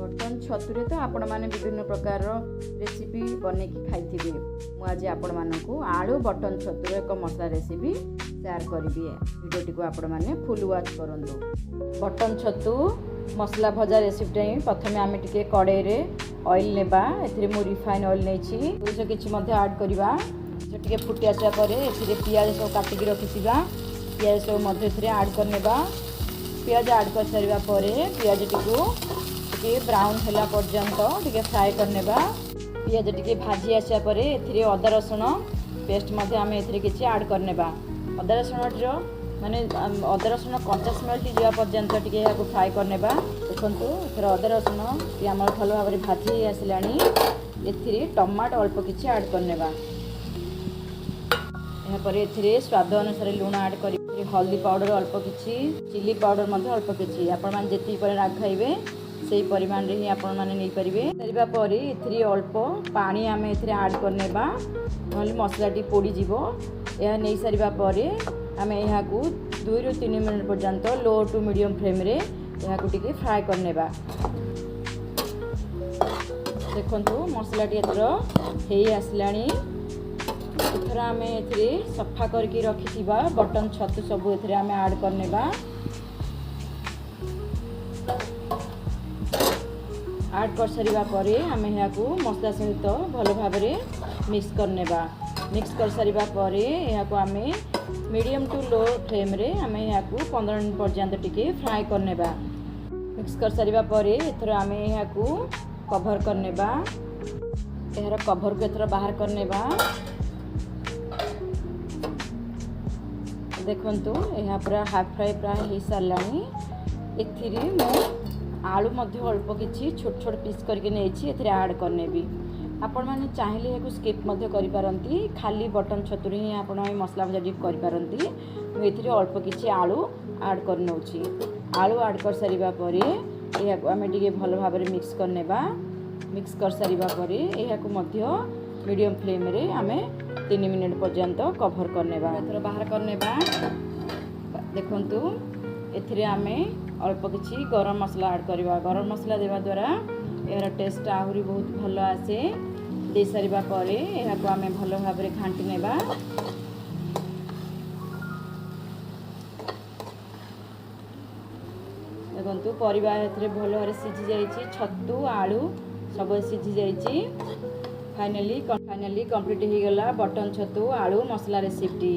Button छतुरे तो आपण मैंने विभिन्न प्रकार रेसिपी बन खाई मुझे आपण मानू आलू बटन छतुर एक मसला रेसिपी शेयर करी भिडियोटी को आपण मैंने फुल वाच करूँ। बटन छतु मसला भजा रेसिपीटा ही प्रथम आम टे कड़े ऑयल नेबा ए रिफाइन ऑयल नहीं दुईश किसी ऐड करवा टे फुटी आसा पियाज सब काटिकी रखी पियाज सब ऐड करनेबा पियाज ऐड कर सारा पियाज टी ब्राउन है पर्यंत टे फ्राए करनेबा पियाज टी भाजी आसा अदा रसुण पेस्ट आम किसी ऐड करनेबा अदा रसुण माने अदा रसुण कंचा स्मेल टी जावा पर्यंत टे फ्राए करनेबा देखो एथर अदा रसुण आम भल भाव भाजी आसला टमाटो अल्प किसी ऐड करनेबा ए स्वाद अनुसार लुण ऐड कर हल्दी पाउडर अल्प किसी चिली पाउडर अल्प किसी आपण मैंने जी राग खाइबे से परिमाण रे ही आपण मैंने नहीं पारे सारापर ए अल्प पानी आम ऐड करनेबा ना मसलाटी पोड़ी यह नहीं सारापर आम यहाँ 2 ରୁ 3 मिनट पर्यंत लो टू मीडियम फ्लेम रे यहाँ टी फ्राए करनेबा देखु मसलाटी एथर हो आसला एथर आम ए सफा करके रखी बटन छतु सब ए आम ऐड करनेबा ऐड कर सारा पर आम यहाँ मसला सहित भल भाव मिक्स करनेबा मिक्स कर सारा पर यहाँ आम मीडियम टू लो फ्लेम रे आम यहाँ 15 मिनट पर्यंत टिके फ्राए करनेबा मिक्स कर सारा पर एथर आम यहाँ कभर करनेबा यार कभर को एथर बाहर करनेबा देखंतु यहाँ पूरा हाफ फ्राए प्राय हो सारा ए आलू अल्प किसी छोट छोट पीस करके नहीं ऐड करनेबी आपण मैंने चाहिए यहाँ स्किप करिपारंती खाली बटन छतुरी ही आप मसला भजा डिप करिपारंती मुझे अल्प किसी आलू ऐड कर नौची आलू ऐड कर सारा पर यह आम टे भल भाव मिक्स करनेबा मिक्स कर सारा पर यह मीडियम फ्लेम रे आम 3 मिनट पर्यंत कभर करनेबा एथर बाहर करनेबा देखंतु एथिरे आम अल्प किसी गरम मसला ऐड करवा गरम मसला देवा द्वारा यार टेस्ट आहरी बहुत भल आसे दे सारा पर यह आम भल भाव घाटी नेबा देखु परिवा भल भाव सीझी जाइए छतु आलू सब सीझी जाइए फाइनली कंप्लीट हो गला बटन छतु आलू मसला रेसिपी।